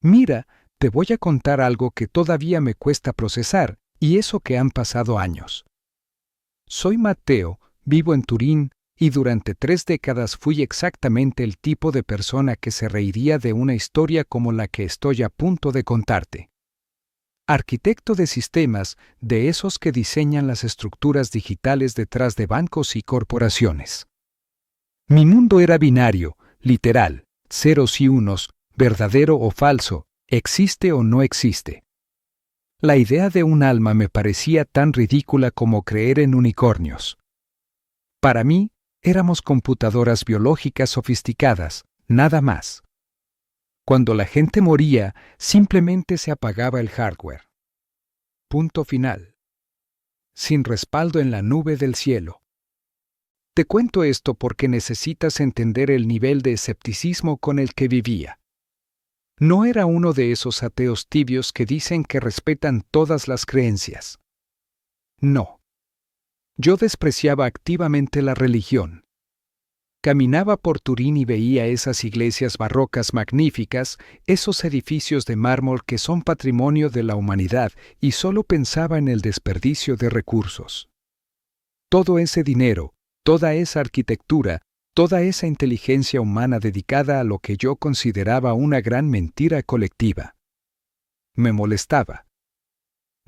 Mira, te voy a contar algo que todavía me cuesta procesar, y eso que han pasado años. Soy Matteo, vivo en Turín, y durante 3 décadas fui exactamente el tipo de persona que se reiría de una historia como la que estoy a punto de contarte. Arquitecto de sistemas, de esos que diseñan las estructuras digitales detrás de bancos y corporaciones. Mi mundo era binario, literal, ceros y unos, verdadero o falso, existe o no existe. La idea de un alma me parecía tan ridícula como creer en unicornios. Para mí, éramos computadoras biológicas sofisticadas, nada más. Cuando la gente moría, simplemente se apagaba el hardware. Punto final. Sin respaldo en la nube del cielo. Te cuento esto porque necesitas entender el nivel de escepticismo con el que vivía. No era uno de esos ateos tibios que dicen que respetan todas las creencias. No. Yo despreciaba activamente la religión. Caminaba por Turín y veía esas iglesias barrocas magníficas, esos edificios de mármol que son patrimonio de la humanidad, y solo pensaba en el desperdicio de recursos. Todo ese dinero, toda esa arquitectura, toda esa inteligencia humana dedicada a lo que yo consideraba una gran mentira colectiva. Me molestaba.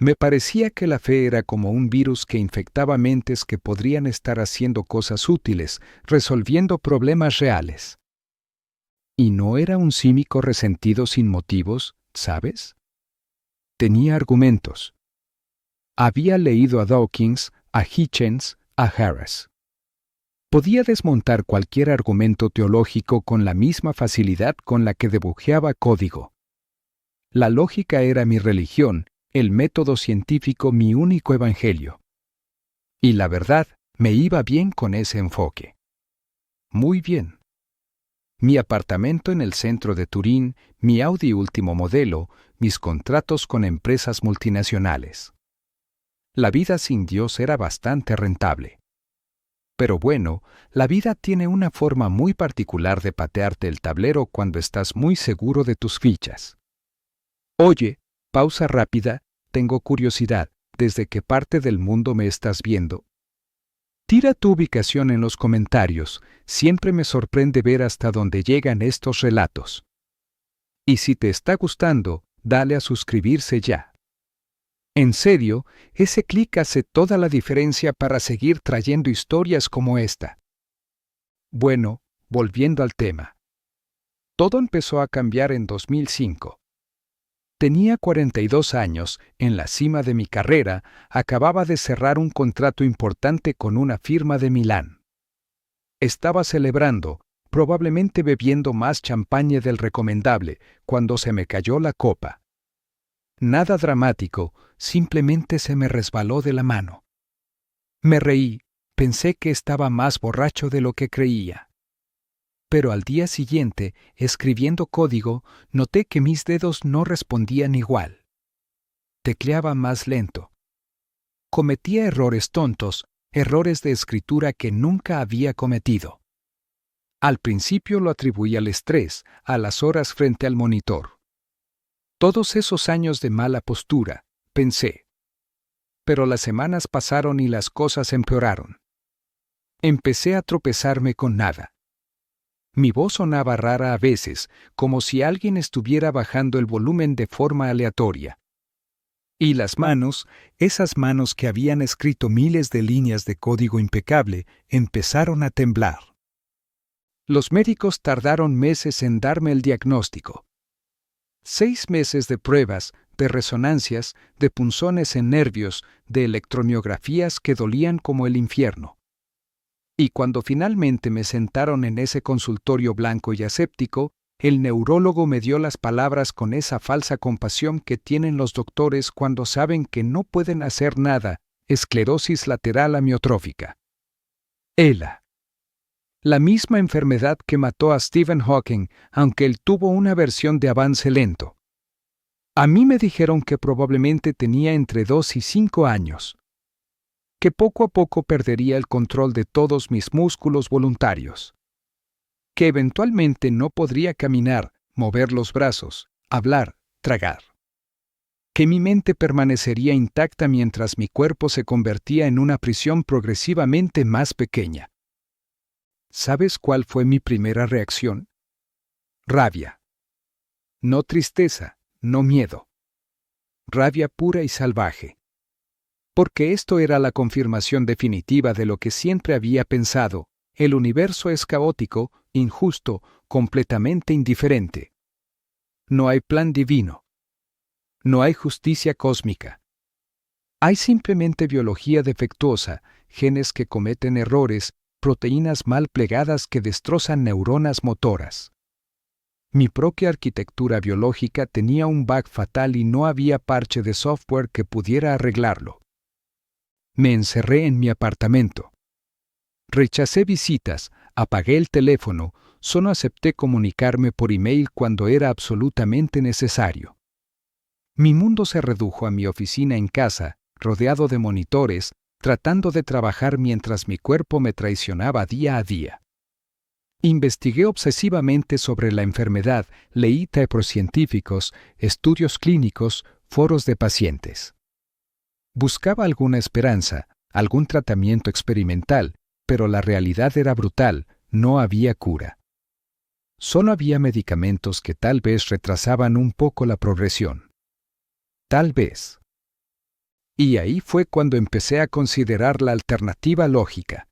Me parecía que la fe era como un virus que infectaba mentes que podrían estar haciendo cosas útiles, resolviendo problemas reales. Y no era un cínico resentido sin motivos, ¿sabes? Tenía argumentos. Había leído a Dawkins, a Hitchens, a Harris. Podía desmontar cualquier argumento teológico con la misma facilidad con la que dibujeaba código. La lógica era mi religión, el método científico mi único evangelio. Y la verdad, me iba bien con ese enfoque. Muy bien. Mi apartamento en el centro de Turín, mi Audi último modelo, mis contratos con empresas multinacionales. La vida sin Dios era bastante rentable. Pero bueno, la vida tiene una forma muy particular de patearte el tablero cuando estás muy seguro de tus fichas. Oye, pausa rápida, tengo curiosidad, ¿desde qué parte del mundo me estás viendo? Tira tu ubicación en los comentarios, siempre me sorprende ver hasta dónde llegan estos relatos. Y si te está gustando, dale a suscribirse ya. En serio, ese clic hace toda la diferencia para seguir trayendo historias como esta. Bueno, volviendo al tema. Todo empezó a cambiar en 2005. Tenía 42 años, en la cima de mi carrera, acababa de cerrar un contrato importante con una firma de Milán. Estaba celebrando, probablemente bebiendo más champaña del recomendable, cuando se me cayó la copa. Nada dramático, simplemente se me resbaló de la mano. Me reí, pensé que estaba más borracho de lo que creía. Pero al día siguiente, escribiendo código, noté que mis dedos no respondían igual. Tecleaba más lento. Cometía errores tontos, errores de escritura que nunca había cometido. Al principio lo atribuí al estrés, a las horas frente al monitor. Todos esos años de mala postura, pensé. Pero las semanas pasaron y las cosas empeoraron. Empecé a tropezarme con nada. Mi voz sonaba rara a veces, como si alguien estuviera bajando el volumen de forma aleatoria. Y las manos, esas manos que habían escrito miles de líneas de código impecable, empezaron a temblar. Los médicos tardaron meses en darme el diagnóstico. 6 meses de pruebas, de resonancias, de punzones en nervios, de electromiografías que dolían como el infierno. Y cuando finalmente me sentaron en ese consultorio blanco y aséptico, el neurólogo me dio las palabras con esa falsa compasión que tienen los doctores cuando saben que no pueden hacer nada: esclerosis lateral amiotrófica. ELA. La misma enfermedad que mató a Stephen Hawking, aunque él tuvo una versión de avance lento. A mí me dijeron que probablemente tenía entre 2 y 5 años. Que poco a poco perdería el control de todos mis músculos voluntarios. Que eventualmente no podría caminar, mover los brazos, hablar, tragar. Que mi mente permanecería intacta mientras mi cuerpo se convertía en una prisión progresivamente más pequeña. ¿Sabes cuál fue mi primera reacción? Rabia. No tristeza, no miedo. Rabia pura y salvaje. Porque esto era la confirmación definitiva de lo que siempre había pensado: el universo es caótico, injusto, completamente indiferente. No hay plan divino. No hay justicia cósmica. Hay simplemente biología defectuosa, genes que cometen errores, proteínas mal plegadas que destrozan neuronas motoras. Mi propia arquitectura biológica tenía un bug fatal y no había parche de software que pudiera arreglarlo. Me encerré en mi apartamento. Rechacé visitas, apagué el teléfono, solo acepté comunicarme por email cuando era absolutamente necesario. Mi mundo se redujo a mi oficina en casa, rodeado de monitores, tratando de trabajar mientras mi cuerpo me traicionaba día a día. Investigué obsesivamente sobre la enfermedad, leí papers científicos, estudios clínicos, foros de pacientes. Buscaba alguna esperanza, algún tratamiento experimental, pero la realidad era brutal: no había cura. Solo había medicamentos que tal vez retrasaban un poco la progresión. Tal vez. Y ahí fue cuando empecé a considerar la alternativa lógica.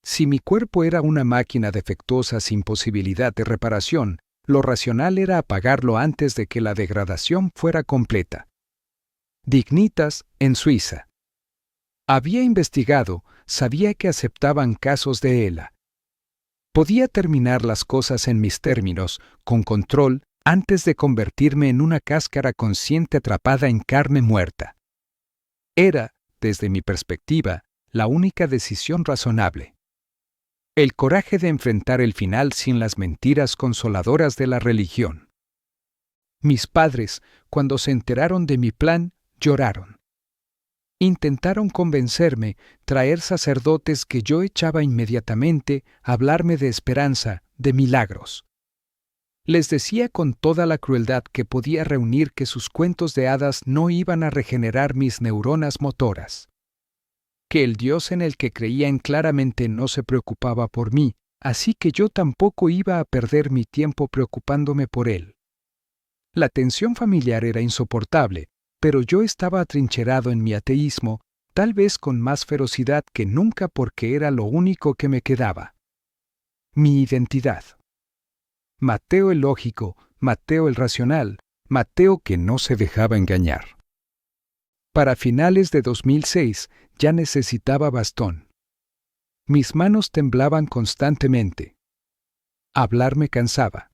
Si mi cuerpo era una máquina defectuosa sin posibilidad de reparación, lo racional era apagarlo antes de que la degradación fuera completa. Dignitas, en Suiza. Había investigado, sabía que aceptaban casos de ELA. Podía terminar las cosas en mis términos, con control, antes de convertirme en una cáscara consciente atrapada en carne muerta. Era, desde mi perspectiva, la única decisión razonable. El coraje de enfrentar el final sin las mentiras consoladoras de la religión. Mis padres, cuando se enteraron de mi plan, lloraron. Intentaron convencerme, traer sacerdotes que yo echaba inmediatamente, hablarme de esperanza, de milagros. Les decía con toda la crueldad que podía reunir que sus cuentos de hadas no iban a regenerar mis neuronas motoras. Que el Dios en el que creían claramente no se preocupaba por mí, así que yo tampoco iba a perder mi tiempo preocupándome por él. La tensión familiar era insoportable, pero yo estaba atrincherado en mi ateísmo, tal vez con más ferocidad que nunca porque era lo único que me quedaba. Mi identidad. Mateo el lógico, Mateo el racional, Mateo que no se dejaba engañar. Para finales de 2006 ya necesitaba bastón. Mis manos temblaban constantemente. Hablar me cansaba.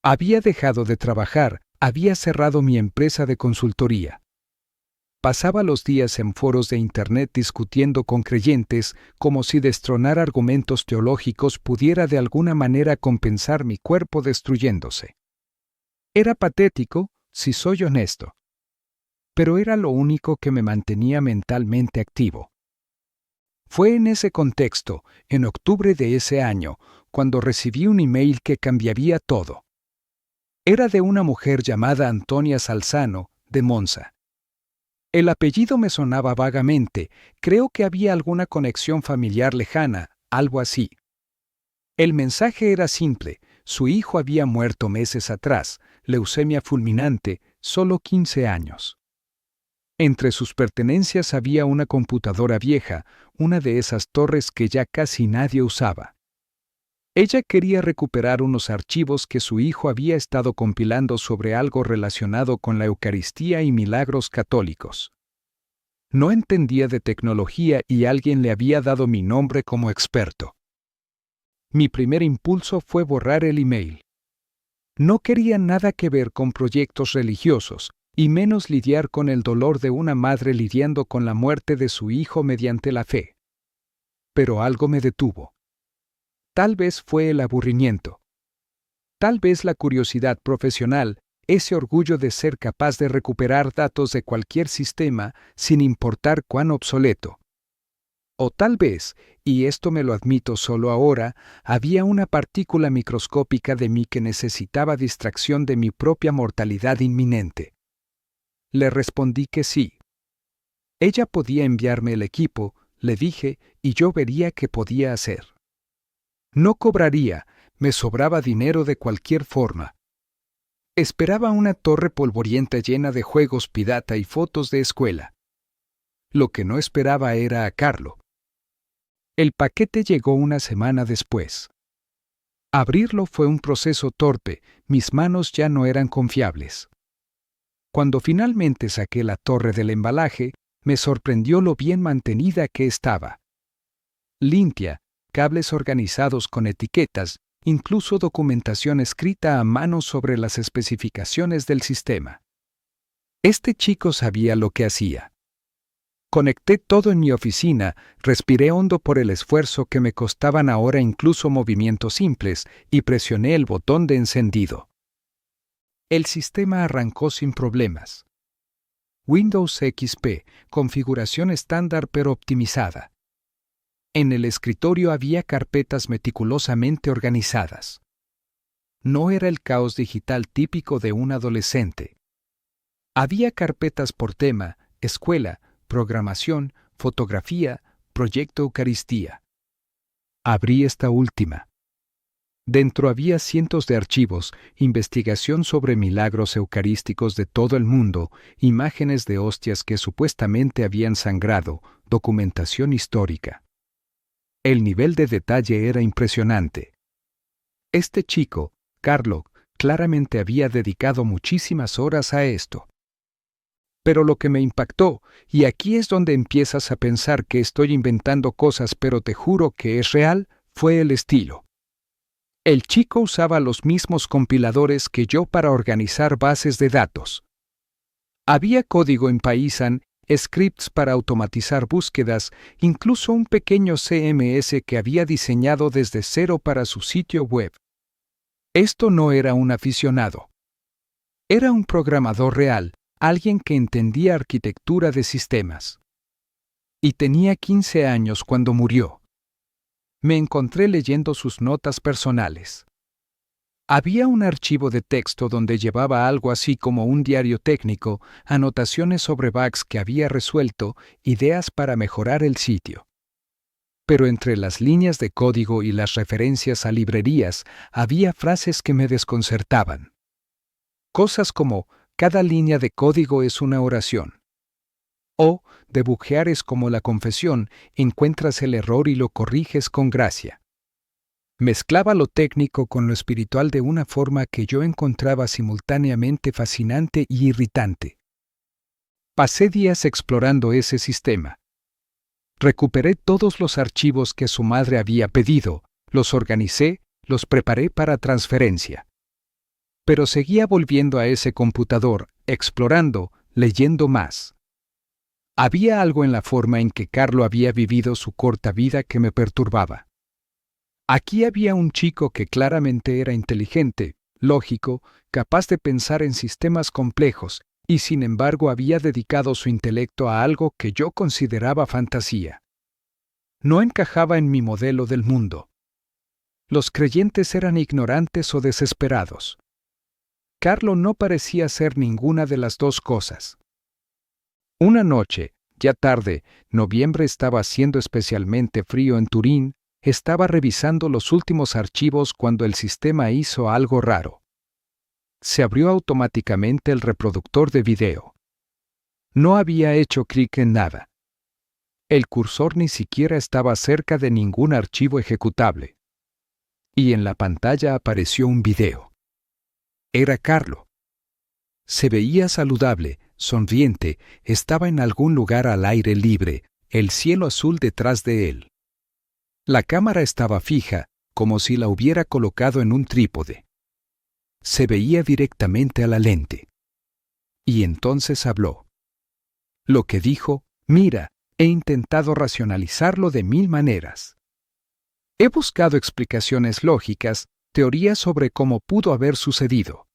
Había dejado de trabajar, había cerrado mi empresa de consultoría. Pasaba los días en foros de internet discutiendo con creyentes como si destronar argumentos teológicos pudiera de alguna manera compensar mi cuerpo destruyéndose. Era patético, si soy honesto. Pero era lo único que me mantenía mentalmente activo. Fue en ese contexto, en octubre de ese año, cuando recibí un email que cambiaría todo. Era de una mujer llamada Antonia Salzano, de Monza. El apellido me sonaba vagamente, creo que había alguna conexión familiar lejana, algo así. El mensaje era simple: su hijo había muerto meses atrás, leucemia fulminante, solo 15 años. Entre sus pertenencias había una computadora vieja, una de esas torres que ya casi nadie usaba. Ella quería recuperar unos archivos que su hijo había estado compilando sobre algo relacionado con la Eucaristía y milagros católicos. No entendía de tecnología y alguien le había dado mi nombre como experto. Mi primer impulso fue borrar el email. No quería nada que ver con proyectos religiosos, y menos lidiar con el dolor de una madre lidiando con la muerte de su hijo mediante la fe. Pero algo me detuvo. Tal vez fue el aburrimiento. Tal vez la curiosidad profesional, ese orgullo de ser capaz de recuperar datos de cualquier sistema sin importar cuán obsoleto. O tal vez, y esto me lo admito solo ahora, había una partícula microscópica de mí que necesitaba distracción de mi propia mortalidad inminente. Le respondí que sí. Ella podía enviarme el equipo, le dije, y yo vería qué podía hacer. No cobraría, me sobraba dinero de cualquier forma. Esperaba una torre polvorienta llena de juegos pirata y fotos de escuela. Lo que no esperaba era a Carlo. El paquete llegó una semana después. Abrirlo fue un proceso torpe, mis manos ya no eran confiables. Cuando finalmente saqué la torre del embalaje, me sorprendió lo bien mantenida que estaba. Limpia, cables organizados con etiquetas, incluso documentación escrita a mano sobre las especificaciones del sistema. Este chico sabía lo que hacía. Conecté todo en mi oficina, respiré hondo por el esfuerzo que me costaban ahora incluso movimientos simples y presioné el botón de encendido. El sistema arrancó sin problemas. Windows XP, configuración estándar pero optimizada. En el escritorio había carpetas meticulosamente organizadas. No era el caos digital típico de un adolescente. Había carpetas por tema, escuela, programación, fotografía, proyecto Eucaristía. Abrí esta última. Dentro había cientos de archivos, investigación sobre milagros eucarísticos de todo el mundo, imágenes de hostias que supuestamente habían sangrado, documentación histórica. El nivel de detalle era impresionante. Este chico, Carlo, claramente había dedicado muchísimas horas a esto. Pero lo que me impactó, y aquí es donde empiezas a pensar que estoy inventando cosas pero te juro que es real, fue el estilo. El chico usaba los mismos compiladores que yo para organizar bases de datos. Había código en Python, scripts para automatizar búsquedas, incluso un pequeño CMS que había diseñado desde cero para su sitio web. Esto no era un aficionado. Era un programador real, alguien que entendía arquitectura de sistemas. Y tenía 15 años cuando murió. Me encontré leyendo sus notas personales. Había un archivo de texto donde llevaba algo así como un diario técnico, anotaciones sobre bugs que había resuelto, ideas para mejorar el sitio. Pero entre las líneas de código y las referencias a librerías había frases que me desconcertaban. Cosas como, cada línea de código es una oración. O, debuguear es como la confesión, encuentras el error y lo corriges con gracia. Mezclaba lo técnico con lo espiritual de una forma que yo encontraba simultáneamente fascinante y irritante. Pasé días explorando ese sistema. Recuperé todos los archivos que su madre había pedido, los organicé, los preparé para transferencia. Pero seguía volviendo a ese computador, explorando, leyendo más. Había algo en la forma en que Carlo había vivido su corta vida que me perturbaba. Aquí había un chico que claramente era inteligente, lógico, capaz de pensar en sistemas complejos, y sin embargo había dedicado su intelecto a algo que yo consideraba fantasía. No encajaba en mi modelo del mundo. Los creyentes eran ignorantes o desesperados. Carlo no parecía ser ninguna de las dos cosas. Una noche, ya tarde, noviembre estaba haciendo especialmente frío en Turín, estaba revisando los últimos archivos cuando el sistema hizo algo raro. Se abrió automáticamente el reproductor de video. No había hecho clic en nada. El cursor ni siquiera estaba cerca de ningún archivo ejecutable. Y en la pantalla apareció un video. Era Carlo. Se veía saludable, sonriente, estaba en algún lugar al aire libre, el cielo azul detrás de él. La cámara estaba fija, como si la hubiera colocado en un trípode. Se veía directamente a la lente. Y entonces habló. Lo que dijo, mira, he intentado racionalizarlo de 1000 maneras. He buscado explicaciones lógicas, teorías sobre cómo pudo haber sucedido.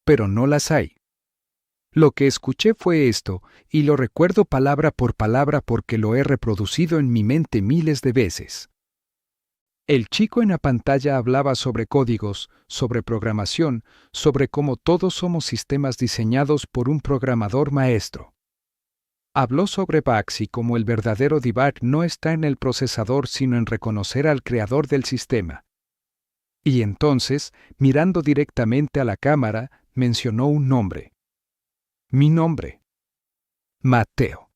Pero no las hay. Lo que escuché fue esto, y lo recuerdo palabra por palabra porque lo he reproducido en mi mente miles de veces. El chico en la pantalla hablaba sobre códigos, sobre programación, sobre cómo todos somos sistemas diseñados por un programador maestro. Habló sobre bugs y cómo el verdadero debug no está en el procesador sino en reconocer al creador del sistema. Y entonces, mirando directamente a la cámara, mencionó un nombre. Mi nombre. Mateo.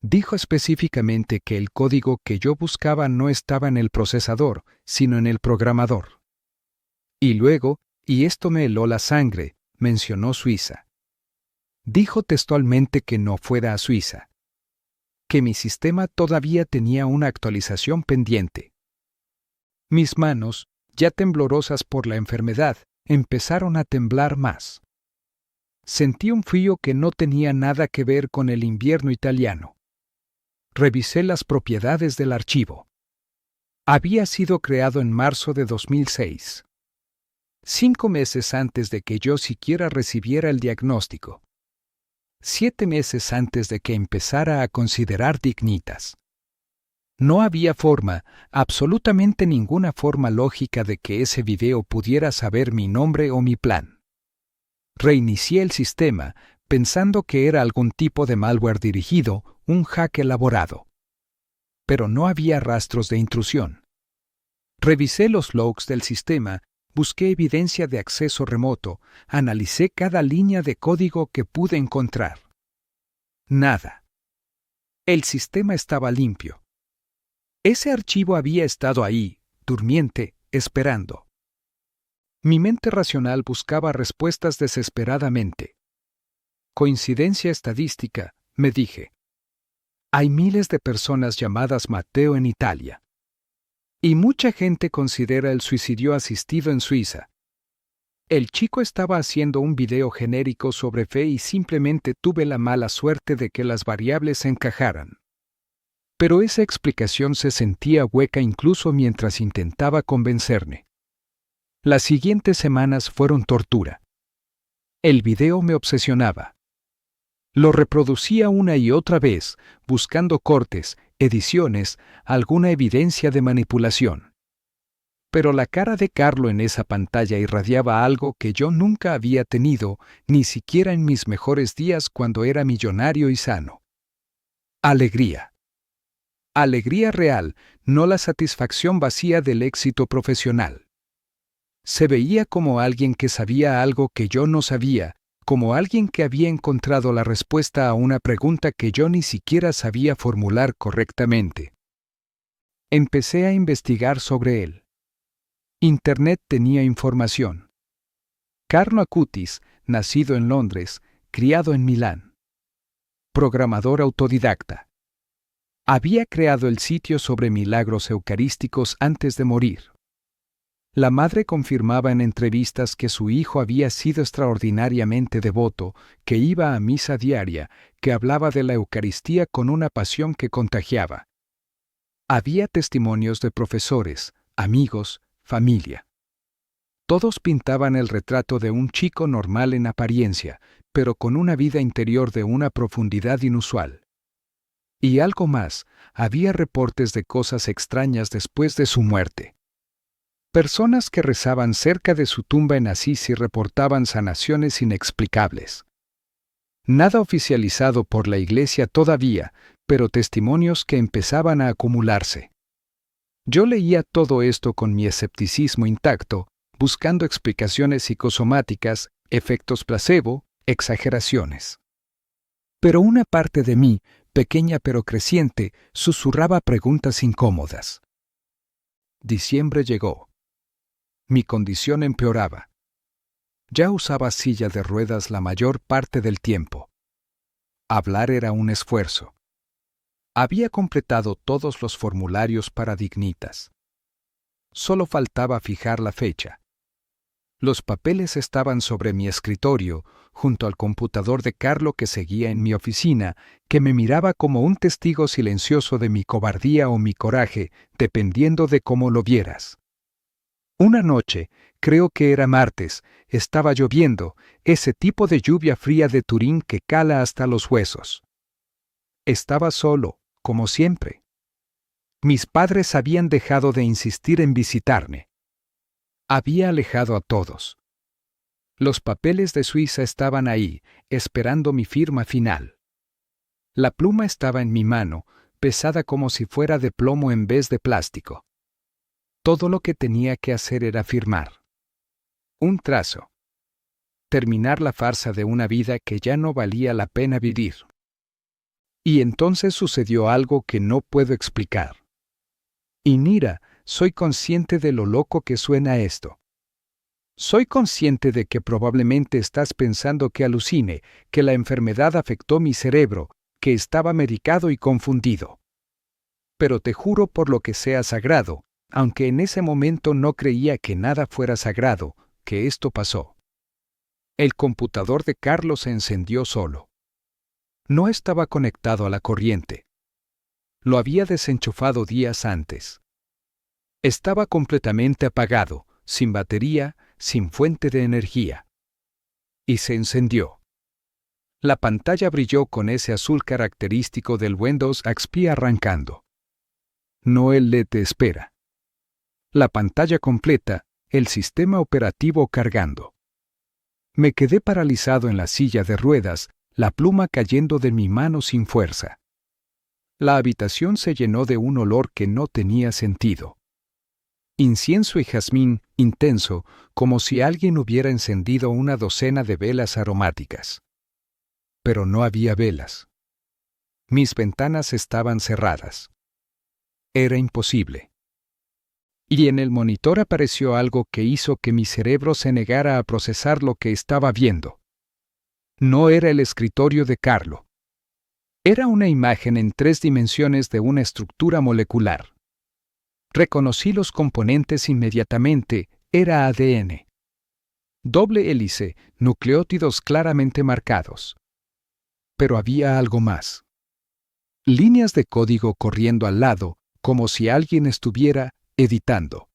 Dijo específicamente que el código que yo buscaba no estaba en el procesador, sino en el programador. Y luego, y esto me heló la sangre, mencionó Suiza. Dijo textualmente que no fuera a Suiza. Que mi sistema todavía tenía una actualización pendiente. Mis manos, ya temblorosas por la enfermedad, empezaron a temblar más. Sentí un frío que no tenía nada que ver con el invierno italiano. Revisé las propiedades del archivo. Había sido creado en marzo de 2006. 5 meses antes de que yo siquiera recibiera el diagnóstico. 7 meses antes de que empezara a considerar Dignitas. No había forma, absolutamente ninguna forma lógica de que ese video pudiera saber mi nombre o mi plan. Reinicié el sistema, pensando que era algún tipo de malware dirigido, un hack elaborado. Pero no había rastros de intrusión. Revisé los logs del sistema, busqué evidencia de acceso remoto, analicé cada línea de código que pude encontrar. Nada. El sistema estaba limpio. Ese archivo había estado ahí, durmiente, esperando. Mi mente racional buscaba respuestas desesperadamente. Coincidencia estadística, me dije. Hay miles de personas llamadas Mateo en Italia. Y mucha gente considera el suicidio asistido en Suiza. El chico estaba haciendo un video genérico sobre fe y simplemente tuve la mala suerte de que las variables encajaran. Pero esa explicación se sentía hueca incluso mientras intentaba convencerme. Las siguientes semanas fueron tortura. El video me obsesionaba. Lo reproducía una y otra vez, buscando cortes, ediciones, alguna evidencia de manipulación. Pero la cara de Carlo en esa pantalla irradiaba algo que yo nunca había tenido, ni siquiera en mis mejores días cuando era millonario y sano. Alegría. Alegría real, no la satisfacción vacía del éxito profesional. Se veía como alguien que sabía algo que yo no sabía, como alguien que había encontrado la respuesta a una pregunta que yo ni siquiera sabía formular correctamente. Empecé a investigar sobre él. Internet tenía información. Carlo Acutis, nacido en Londres, criado en Milán. Programador autodidacta. Había creado el sitio sobre milagros eucarísticos antes de morir. La madre confirmaba en entrevistas que su hijo había sido extraordinariamente devoto, que iba a misa diaria, que hablaba de la Eucaristía con una pasión que contagiaba. Había testimonios de profesores, amigos, familia. Todos pintaban el retrato de un chico normal en apariencia, pero con una vida interior de una profundidad inusual. Y algo más, había reportes de cosas extrañas después de su muerte. Personas que rezaban cerca de su tumba en Asís y reportaban sanaciones inexplicables. Nada oficializado por la Iglesia todavía, pero testimonios que empezaban a acumularse. Yo leía todo esto con mi escepticismo intacto, buscando explicaciones psicosomáticas, efectos placebo, exageraciones. Pero una parte de mí, pequeña pero creciente, susurraba preguntas incómodas. Diciembre llegó. Mi condición empeoraba. Ya usaba silla de ruedas la mayor parte del tiempo. Hablar era un esfuerzo. Había completado todos los formularios para Dignitas. Solo faltaba fijar la fecha. Los papeles estaban sobre mi escritorio, junto al computador de Carlo que seguía en mi oficina, que me miraba como un testigo silencioso de mi cobardía o mi coraje, dependiendo de cómo lo vieras. Una noche, Creo que era martes, estaba lloviendo, ese tipo de lluvia fría de Turín que cala hasta los huesos. Estaba solo, como siempre. Mis padres habían dejado de insistir en visitarme. Había alejado a todos. Los papeles de Suiza estaban ahí, esperando mi firma final. La pluma estaba en mi mano, pesada como si fuera de plomo en vez de plástico. Todo lo que tenía que hacer era firmar. Un trazo. Terminar la farsa de una vida que ya no valía la pena vivir. Y entonces sucedió algo que no puedo explicar. Y Nira, soy consciente de lo loco que suena esto. Soy consciente de que probablemente estás pensando que alucine, que la enfermedad afectó mi cerebro, que estaba medicado y confundido. Pero te juro por lo que sea sagrado, aunque en ese momento no creía que nada fuera sagrado, que esto pasó. El computador de Carlos se encendió solo. No estaba conectado a la corriente. Lo había desenchufado días antes. Estaba completamente apagado, sin batería, sin fuente de energía. Y se encendió. La pantalla brilló con ese azul característico del Windows XP arrancando. No el LED te espera. La pantalla completa, el sistema operativo cargando. Me quedé paralizado en la silla de ruedas, la pluma cayendo de mi mano sin fuerza. La habitación se llenó de un olor que no tenía sentido. Incienso y jazmín intenso, como si alguien hubiera encendido una docena de velas aromáticas. Pero no había velas. Mis ventanas estaban cerradas. Era imposible. Y en el monitor apareció algo que hizo que mi cerebro se negara a procesar lo que estaba viendo. No era el escritorio de Carlo. Era una imagen en 3 dimensiones de una estructura molecular. Reconocí los componentes inmediatamente, era ADN. Doble hélice, nucleótidos claramente marcados. Pero había algo más. Líneas de código corriendo al lado, como si alguien estuviera editando.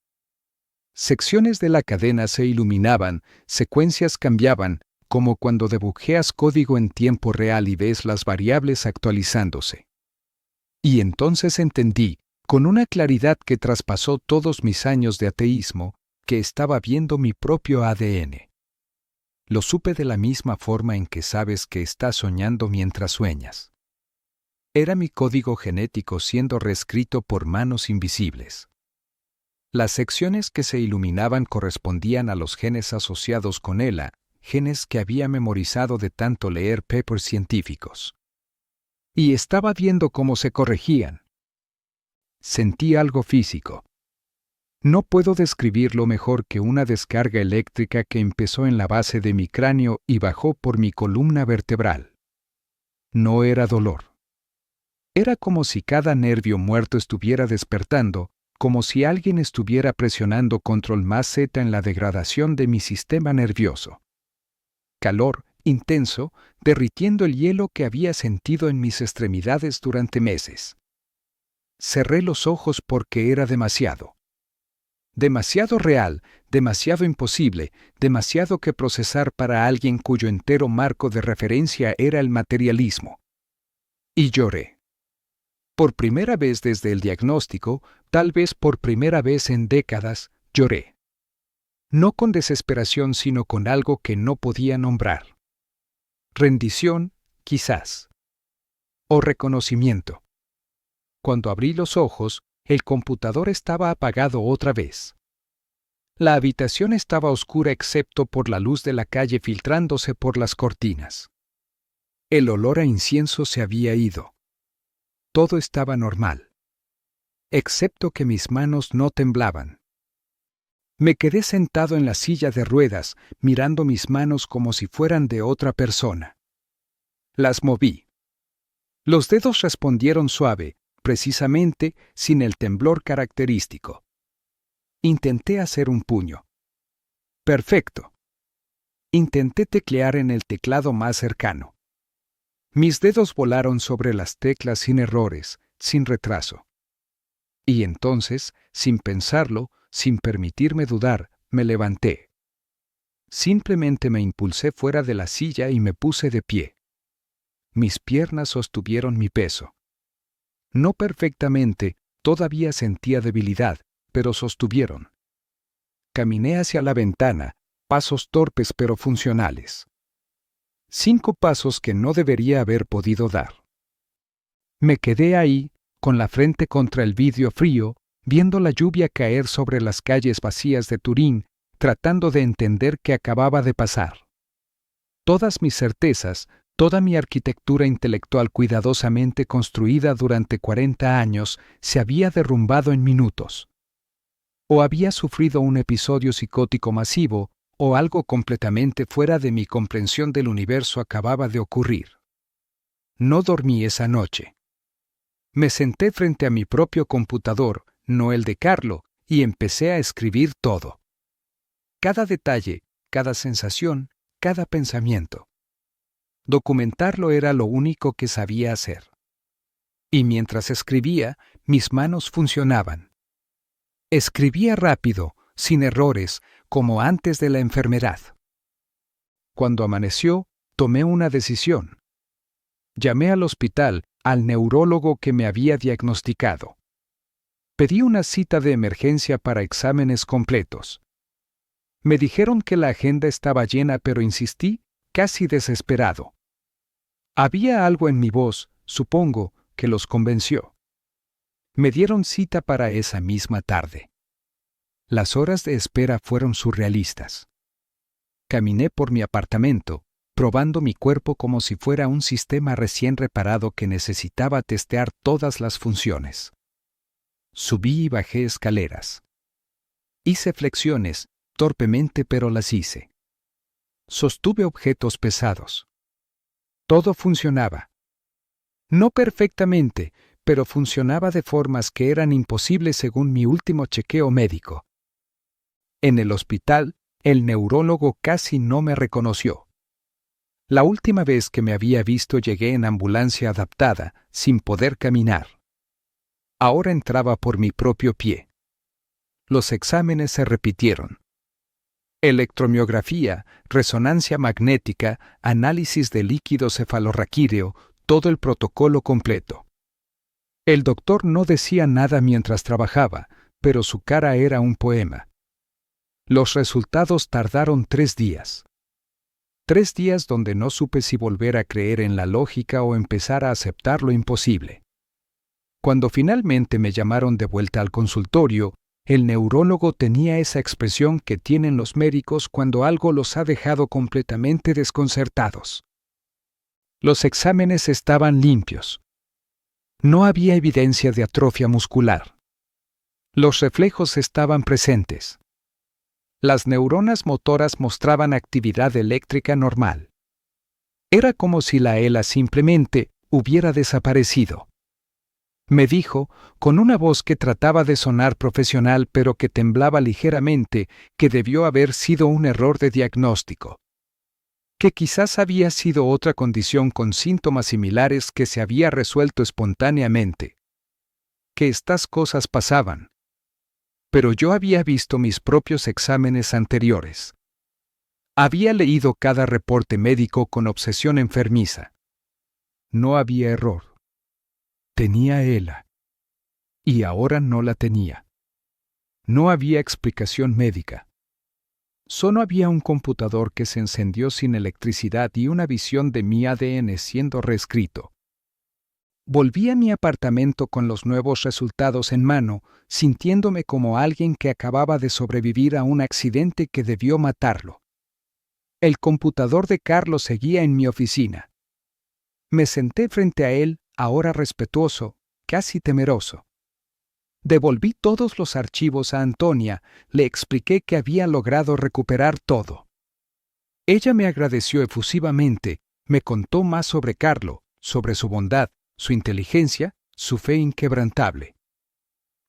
Secciones de la cadena se iluminaban, secuencias cambiaban, como cuando debujeas código en tiempo real y ves las variables actualizándose. Y entonces entendí, con una claridad que traspasó todos mis años de ateísmo, que estaba viendo mi propio ADN. Lo supe de la misma forma en que sabes que estás soñando mientras sueñas. Era mi código genético siendo reescrito por manos invisibles. Las secciones que se iluminaban correspondían a los genes asociados con ELA, genes que había memorizado de tanto leer papers científicos. Y estaba viendo cómo se corregían. Sentí algo físico. No puedo describirlo mejor que una descarga eléctrica que empezó en la base de mi cráneo y bajó por mi columna vertebral. No era dolor. Era como si cada nervio muerto estuviera despertando, como si alguien estuviera presionando control más Z en la degradación de mi sistema nervioso. Calor, intenso, derritiendo el hielo que había sentido en mis extremidades durante meses. Cerré los ojos porque era demasiado. Demasiado real, demasiado imposible, demasiado que procesar para alguien cuyo entero marco de referencia era el materialismo. Y lloré. Por primera vez desde el diagnóstico, tal vez por primera vez en décadas, lloré. No con desesperación, sino con algo que no podía nombrar. Rendición, quizás. O reconocimiento. Cuando abrí los ojos, el computador estaba apagado otra vez. La habitación estaba oscura excepto por la luz de la calle filtrándose por las cortinas. El olor a incienso se había ido. Todo estaba normal. Excepto que mis manos no temblaban. Me quedé sentado en la silla de ruedas, mirando mis manos como si fueran de otra persona. Las moví. Los dedos respondieron suave, precisamente sin el temblor característico. Intenté hacer un puño. Perfecto. Intenté teclear en el teclado más cercano. Mis dedos volaron sobre las teclas sin errores, sin retraso. Y entonces, sin pensarlo, sin permitirme dudar, Me levanté. Simplemente me impulsé fuera de la silla y me puse de pie. Mis piernas sostuvieron mi peso. No perfectamente, todavía sentía debilidad, pero sostuvieron. Caminé hacia la ventana, pasos torpes pero funcionales. 5 pasos que no debería haber podido dar. Me quedé ahí, con la frente contra el vidrio frío, viendo la lluvia caer sobre las calles vacías de Turín, tratando de entender qué acababa de pasar. Todas mis certezas, toda mi arquitectura intelectual cuidadosamente construida durante 40 años, se había derrumbado en minutos. O había sufrido un episodio psicótico masivo, o algo completamente fuera de mi comprensión del universo acababa de ocurrir. No dormí esa noche. Me senté frente a mi propio computador, no el de Carlo, y empecé a escribir todo. Cada detalle, cada sensación, cada pensamiento. Documentarlo era lo único que sabía hacer. Y mientras escribía, mis manos funcionaban. Escribía rápido, sin errores, como antes de la enfermedad. Cuando amaneció, tomé una decisión. Llamé al hospital, al neurólogo que me había diagnosticado. Pedí una cita de emergencia para exámenes completos. Me dijeron que la agenda estaba llena, pero insistí, casi desesperado. Había algo en mi voz, supongo, que los convenció. Me dieron cita para esa misma tarde. Las horas de espera fueron surrealistas. Caminé por mi apartamento, probando mi cuerpo como si fuera un sistema recién reparado que necesitaba testear todas las funciones. Subí y bajé escaleras. Hice flexiones, torpemente, pero las hice. Sostuve objetos pesados. Todo funcionaba. No perfectamente, pero funcionaba de formas que eran imposibles según mi último chequeo médico. En el hospital, el neurólogo casi no me reconoció. La última vez que me había visto llegué en ambulancia adaptada, sin poder caminar. Ahora entraba por mi propio pie. Los exámenes se repitieron. Electromiografía, resonancia magnética, análisis de líquido cefalorraquídeo, todo el protocolo completo. El doctor no decía nada mientras trabajaba, pero su cara era un poema. Los resultados tardaron 3 días. 3 días donde no supe si volver a creer en la lógica o empezar a aceptar lo imposible. Cuando finalmente me llamaron de vuelta al consultorio, el neurólogo tenía esa expresión que tienen los médicos cuando algo los ha dejado completamente desconcertados. Los exámenes estaban limpios. No había evidencia de atrofia muscular. Los reflejos estaban presentes. Las neuronas motoras mostraban actividad eléctrica normal. Era como si la ELA simplemente hubiera desaparecido. Me dijo, con una voz que trataba de sonar profesional pero que temblaba ligeramente, que debió haber sido un error de diagnóstico. Que quizás había sido otra condición con síntomas similares que se había resuelto espontáneamente. Que estas cosas pasaban. Pero yo había visto mis propios exámenes anteriores. Había leído cada reporte médico con obsesión enfermiza. No había error. Tenía ELA. Y ahora no la tenía. No había explicación médica. Solo había un computador que se encendió sin electricidad y una visión de mi ADN siendo reescrito. Volví a mi apartamento con los nuevos resultados en mano, sintiéndome como alguien que acababa de sobrevivir a un accidente que debió matarlo. El computador de Carlos seguía en mi oficina. Me senté frente a él, ahora respetuoso, casi temeroso. Devolví todos los archivos a Antonia, le expliqué que había logrado recuperar todo. Ella me agradeció efusivamente, me contó más sobre Carlo, sobre su bondad, su inteligencia, su fe inquebrantable.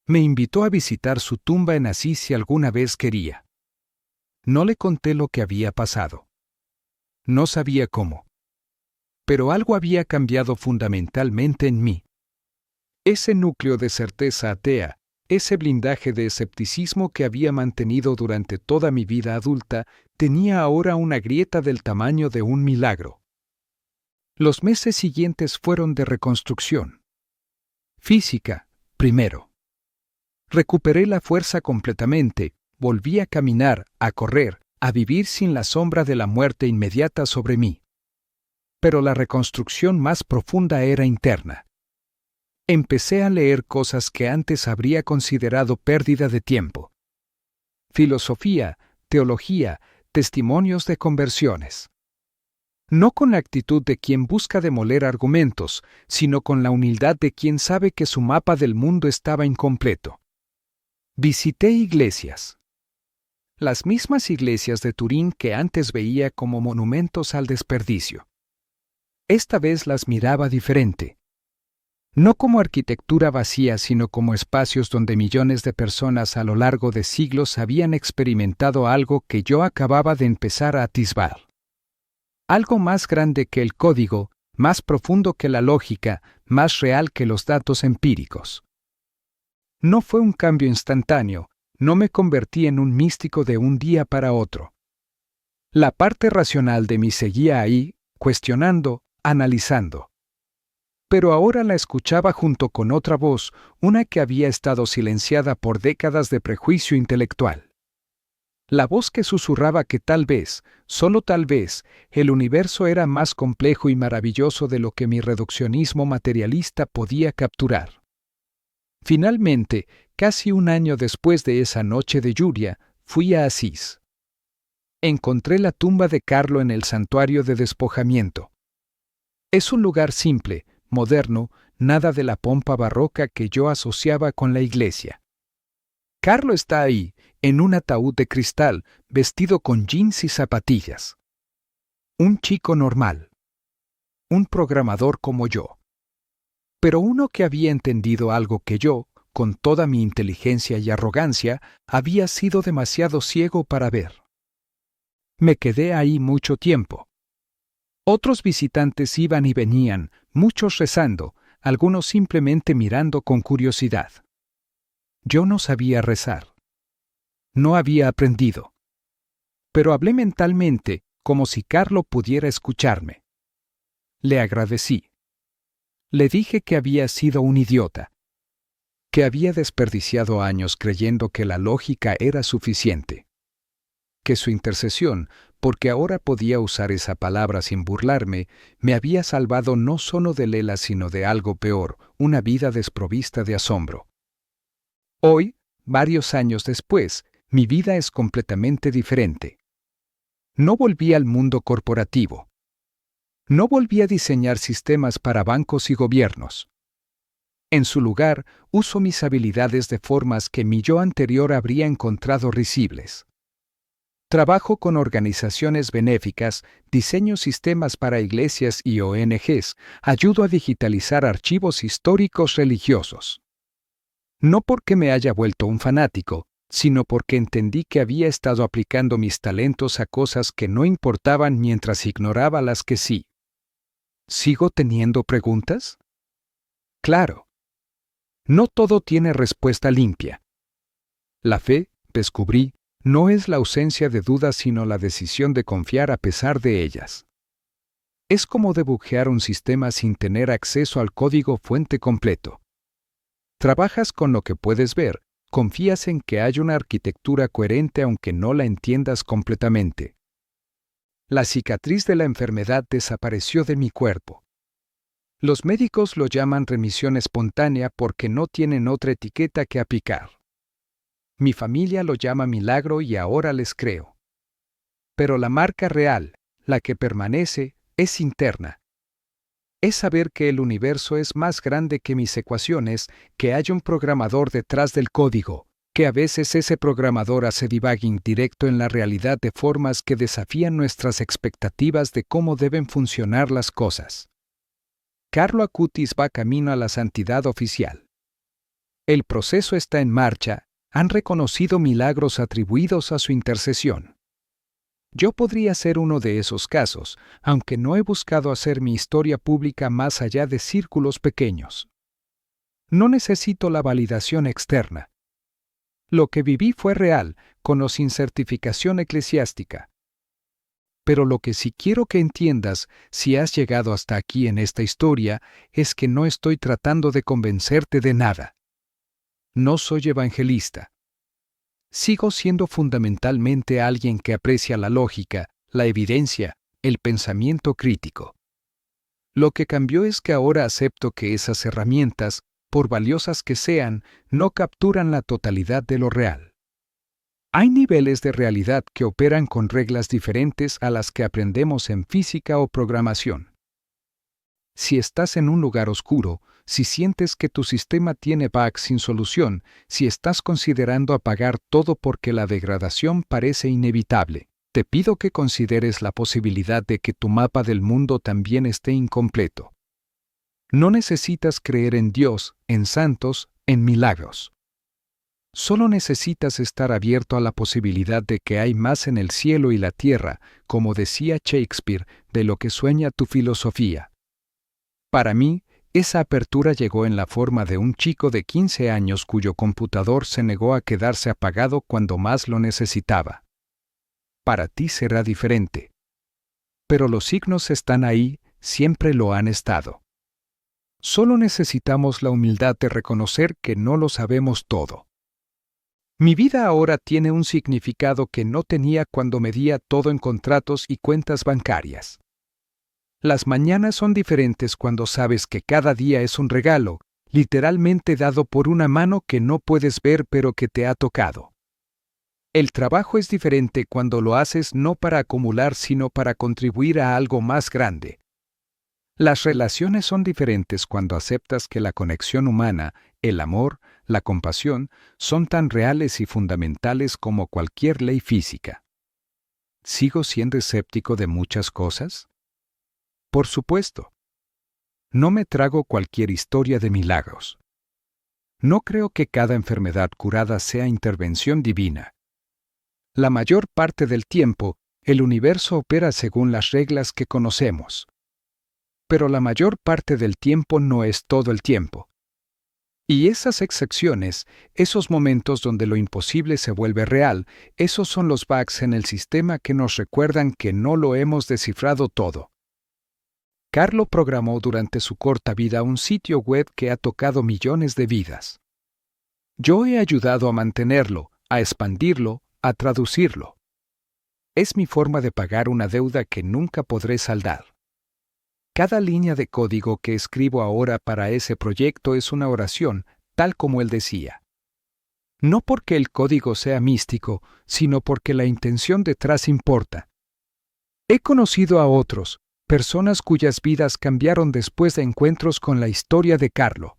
Me invitó a visitar su tumba en Asís si alguna vez quería. No le conté lo que había pasado. No sabía cómo. Pero algo había cambiado fundamentalmente en mí. Ese núcleo de certeza atea, Ese blindaje de escepticismo que había mantenido durante toda mi vida adulta tenía ahora una grieta del tamaño de un milagro. Los meses siguientes fueron de reconstrucción. Física, primero. Recuperé la fuerza completamente, volví a caminar, a correr, a vivir sin la sombra de la muerte inmediata sobre mí. Pero la reconstrucción más profunda era interna. Empecé a leer cosas que antes habría considerado pérdida de tiempo. Filosofía, teología, testimonios de conversiones. No con la actitud de quien busca demoler argumentos, sino con la humildad de quien sabe que su mapa del mundo estaba incompleto. Visité iglesias. Las mismas iglesias de Turín que antes veía como monumentos al desperdicio. Esta vez las miraba diferente. No como arquitectura vacía, sino como espacios donde millones de personas a lo largo de siglos habían experimentado algo que yo acababa de empezar a atisbar. Algo más grande que el código, más profundo que la lógica, más real que los datos empíricos. No fue un cambio instantáneo, no me convertí en un místico de un día para otro. La parte racional de mí seguía ahí, cuestionando, analizando. Pero ahora la escuchaba junto con otra voz, una que había estado silenciada por décadas de prejuicio intelectual. La voz que susurraba que tal vez, solo tal vez, el universo era más complejo y maravilloso de lo que mi reduccionismo materialista podía capturar. Finalmente, casi un año después de esa noche de lluvia, fui a Asís. Encontré la tumba de Carlo en el santuario de despojamiento. Es un lugar simple, moderno, nada de la pompa barroca que yo asociaba con la iglesia. Carlo está ahí, en un ataúd de cristal, vestido con jeans y zapatillas. Un chico normal. Un programador como yo. Pero uno que había entendido algo que yo, con toda mi inteligencia y arrogancia, había sido demasiado ciego para ver. Me quedé ahí mucho tiempo. Otros visitantes iban y venían, muchos rezando, algunos simplemente mirando con curiosidad. Yo no sabía rezar. No había aprendido. Pero hablé mentalmente, como si Carlo pudiera escucharme. Le agradecí. Le dije que había sido un idiota. Que había desperdiciado años creyendo que la lógica era suficiente. Que su intercesión, porque ahora podía usar esa palabra sin burlarme, me había salvado no solo de Lela sino de algo peor, una vida desprovista de asombro. Hoy, varios años después, mi vida es completamente diferente. No volví al mundo corporativo. No volví a diseñar sistemas para bancos y gobiernos. En su lugar, uso mis habilidades de formas que mi yo anterior habría encontrado risibles. Trabajo con organizaciones benéficas, diseño sistemas para iglesias y ONGs, ayudo a digitalizar archivos históricos religiosos. No porque me haya vuelto un fanático, sino porque entendí que había estado aplicando mis talentos a cosas que no importaban mientras ignoraba las que sí. ¿Sigo teniendo preguntas? Claro. No todo tiene respuesta limpia. La fe, descubrí, no es la ausencia de dudas sino la decisión de confiar a pesar de ellas. Es como debuguear un sistema sin tener acceso al código fuente completo. Trabajas con lo que puedes ver, confías en que hay una arquitectura coherente aunque no la entiendas completamente. La cicatriz de la enfermedad desapareció de mi cuerpo. Los médicos lo llaman remisión espontánea porque no tienen otra etiqueta que aplicar. Mi familia lo llama milagro y ahora les creo. Pero la marca real, la que permanece, es interna. Es saber que el universo es más grande que mis ecuaciones, que hay un programador detrás del código, que a veces ese programador hace debugging directo en la realidad de formas que desafían nuestras expectativas de cómo deben funcionar las cosas. Carlo Acutis va camino a la santidad oficial. El proceso está en marcha, han reconocido milagros atribuidos a su intercesión. Yo podría ser uno de esos casos, aunque no he buscado hacer mi historia pública más allá de círculos pequeños. No necesito la validación externa, Lo que viví fue real, con o sin certificación eclesiástica. Pero lo que sí quiero que entiendas, si has llegado hasta aquí en esta historia, es que no estoy tratando de convencerte de nada. No soy evangelista. Sigo siendo fundamentalmente alguien que aprecia la lógica, la evidencia, el pensamiento crítico. Lo que cambió es que ahora acepto que esas herramientas, por valiosas que sean, no capturan la totalidad de lo real. Hay niveles de realidad que operan con reglas diferentes a las que aprendemos en física o programación. Si estás en un lugar oscuro, si sientes que tu sistema tiene bugs sin solución, si estás considerando apagar todo porque la degradación parece inevitable, te pido que consideres la posibilidad de que tu mapa del mundo también esté incompleto. No necesitas creer en Dios, en santos, en milagros. Solo necesitas estar abierto a la posibilidad de que hay más en el cielo y la tierra, como decía Shakespeare, de lo que sueña tu filosofía. Para mí, esa apertura llegó en la forma de un chico de 15 años cuyo computador se negó a quedarse apagado cuando más lo necesitaba. Para ti será diferente. Pero los signos están ahí, siempre lo han estado. Solo necesitamos la humildad de reconocer que no lo sabemos todo. Mi vida ahora tiene un significado que no tenía cuando medía todo en contratos y cuentas bancarias. Las mañanas son diferentes cuando sabes que cada día es un regalo, literalmente dado por una mano que no puedes ver pero que te ha tocado. El trabajo es diferente cuando lo haces no para acumular sino para contribuir a algo más grande. Las relaciones son diferentes cuando aceptas que la conexión humana, el amor, la compasión, son tan reales y fundamentales como cualquier ley física. ¿Sigo siendo escéptico de muchas cosas? Por supuesto. No me trago cualquier historia de milagros. No creo que cada enfermedad curada sea intervención divina. La mayor parte del tiempo, el universo opera según las reglas que conocemos. Pero la mayor parte del tiempo no es todo el tiempo. Y esas excepciones, esos momentos donde lo imposible se vuelve real, esos son los bugs en el sistema que nos recuerdan que no lo hemos descifrado todo. Carlo programó durante su corta vida un sitio web que ha tocado millones de vidas. Yo he ayudado a mantenerlo, a expandirlo, a traducirlo. Es mi forma de pagar una deuda que nunca podré saldar. Cada línea de código que escribo ahora para ese proyecto es una oración, tal como él decía. No porque el código sea místico, sino porque la intención detrás importa. He conocido a otros, personas cuyas vidas cambiaron después de encuentros con la historia de Carlo.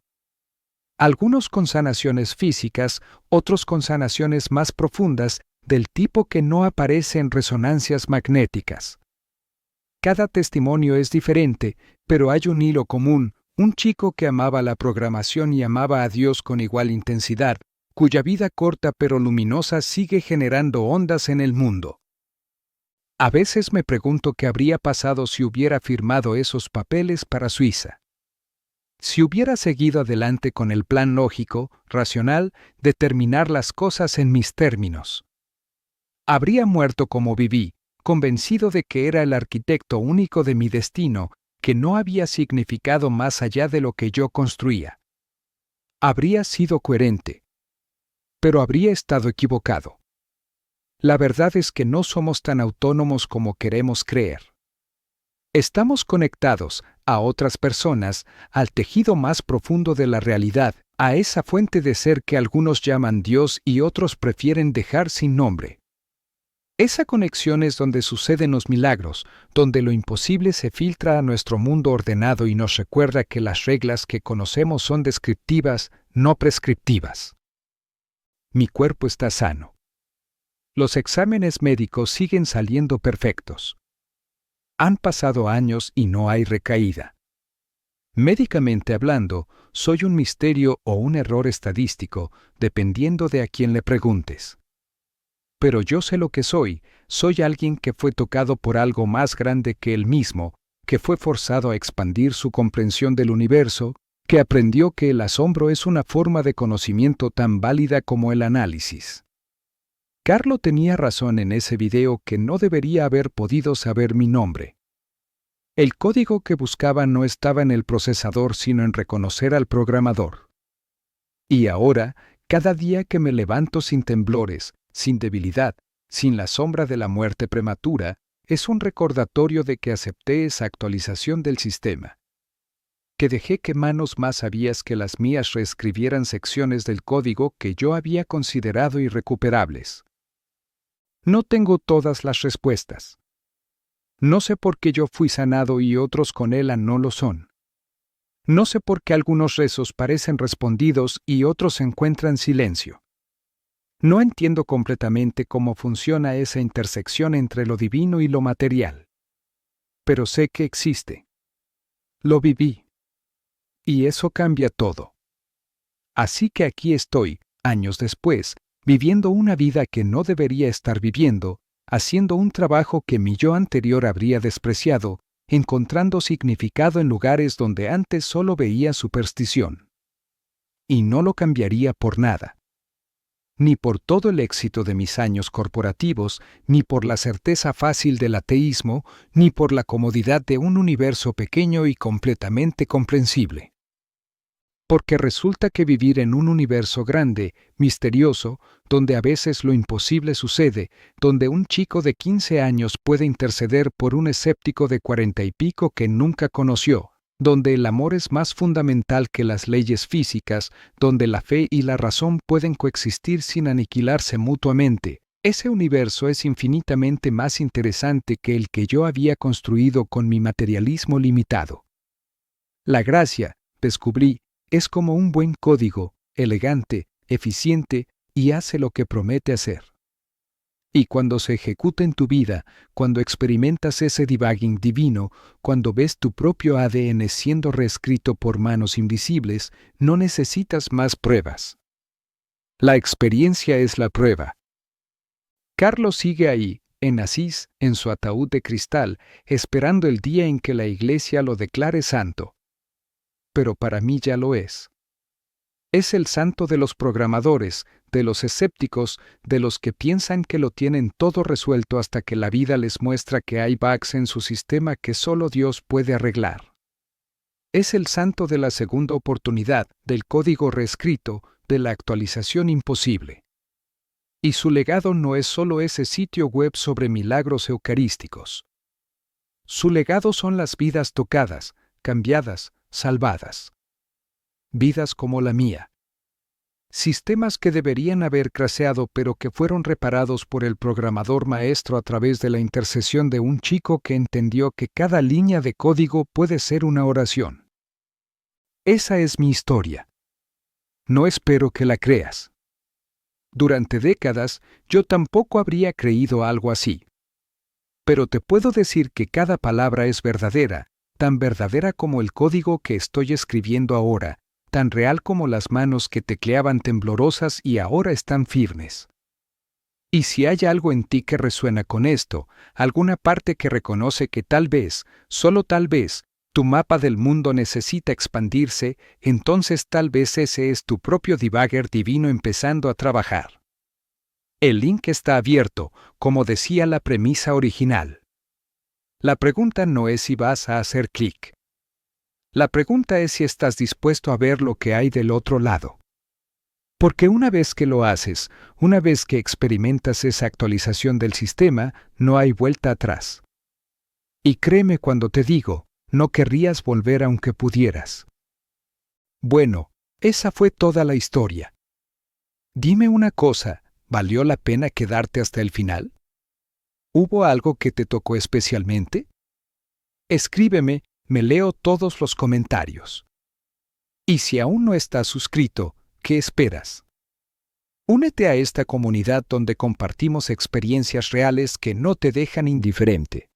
Algunos con sanaciones físicas, otros con sanaciones más profundas, del tipo que no aparece en resonancias magnéticas. Cada testimonio es diferente, pero hay un hilo común, un chico que amaba la programación y amaba a Dios con igual intensidad, cuya vida corta pero luminosa sigue generando ondas en el mundo. A veces me pregunto qué habría pasado si hubiera firmado esos papeles para Suiza. Si hubiera seguido adelante con el plan lógico, racional, de terminar las cosas en mis términos. Habría muerto como viví, convencido de que era el arquitecto único de mi destino, que no había significado más allá de lo que yo construía. Habría sido coherente. Pero habría estado equivocado. La verdad es que no somos tan autónomos como queremos creer. Estamos conectados a otras personas, al tejido más profundo de la realidad, a esa fuente de ser que algunos llaman Dios y otros prefieren dejar sin nombre. Esa conexión es donde suceden los milagros, donde lo imposible se filtra a nuestro mundo ordenado y nos recuerda que las reglas que conocemos son descriptivas, no prescriptivas. Mi cuerpo está sano. Los exámenes médicos siguen saliendo perfectos. Han pasado años y no hay recaída. Médicamente hablando, soy un misterio o un error estadístico, dependiendo de a quién le preguntes. Pero yo sé lo que soy alguien que fue tocado por algo más grande que él mismo, que fue forzado a expandir su comprensión del universo, que aprendió que el asombro es una forma de conocimiento tan válida como el análisis. Carlo tenía razón en ese video que no debería haber podido saber mi nombre. El código que buscaba no estaba en el procesador, sino en reconocer al programador. Y ahora, cada día que me levanto sin temblores, sin debilidad, sin la sombra de la muerte prematura, es un recordatorio de que acepté esa actualización del sistema. Que dejé que manos más sabias que las mías reescribieran secciones del código que yo había considerado irrecuperables. No tengo todas las respuestas. No sé por qué yo fui sanado y otros con ELA no lo son. No sé por qué algunos rezos parecen respondidos y otros encuentran silencio. No entiendo completamente cómo funciona esa intersección entre lo divino y lo material. Pero sé que existe. Lo viví. Y eso cambia todo. Así que aquí estoy, años después, viviendo una vida que no debería estar viviendo, haciendo un trabajo que mi yo anterior habría despreciado, encontrando significado en lugares donde antes solo veía superstición. Y no lo cambiaría por nada. Ni por todo el éxito de mis años corporativos, ni por la certeza fácil del ateísmo, ni por la comodidad de un universo pequeño y completamente comprensible. Porque resulta que vivir en un universo grande, misterioso, donde a veces lo imposible sucede, donde un chico de 15 años puede interceder por un escéptico de 40 y pico que nunca conoció, donde el amor es más fundamental que las leyes físicas, donde la fe y la razón pueden coexistir sin aniquilarse mutuamente, ese universo es infinitamente más interesante que el que yo había construido con mi materialismo limitado. La gracia, descubrí, es como un buen código, elegante, eficiente y hace lo que promete hacer. Y cuando se ejecuta en tu vida, cuando experimentas ese debugging divino, cuando ves tu propio ADN siendo reescrito por manos invisibles, no necesitas más pruebas. La experiencia es la prueba. Carlos sigue ahí, en Asís, en su ataúd de cristal, esperando el día en que la Iglesia lo declare santo. Pero para mí ya lo es. Es el santo de los programadores, de los escépticos, de los que piensan que lo tienen todo resuelto hasta que la vida les muestra que hay bugs en su sistema que solo Dios puede arreglar. Es el santo de la segunda oportunidad, del código reescrito, de la actualización imposible. Y su legado no es solo ese sitio web sobre milagros eucarísticos. Su legado son las vidas tocadas, cambiadas, salvadas. Vidas como la mía. Sistemas que deberían haber crasheado pero que fueron reparados por el programador maestro a través de la intercesión de un chico que entendió que cada línea de código puede ser una oración. Esa es mi historia. No espero que la creas. Durante décadas, yo tampoco habría creído algo así. Pero te puedo decir que cada palabra es verdadera, tan verdadera como el código que estoy escribiendo ahora, tan real como las manos que tecleaban temblorosas y ahora están firmes. Y si hay algo en ti que resuena con esto, alguna parte que reconoce que tal vez, solo tal vez, tu mapa del mundo necesita expandirse, entonces tal vez ese es tu propio debugger divino empezando a trabajar. El link está abierto, como decía la premisa original. La pregunta no es si vas a hacer clic. La pregunta es si estás dispuesto a ver lo que hay del otro lado. Porque una vez que lo haces, una vez que experimentas esa actualización del sistema, no hay vuelta atrás. Y créeme cuando te digo, no querrías volver aunque pudieras. Bueno, esa fue toda la historia. Dime una cosa, ¿valió la pena quedarte hasta el final? ¿Hubo algo que te tocó especialmente? Escríbeme, me leo todos los comentarios. Y si aún no estás suscrito, ¿qué esperas? Únete a esta comunidad donde compartimos experiencias reales que no te dejan indiferente.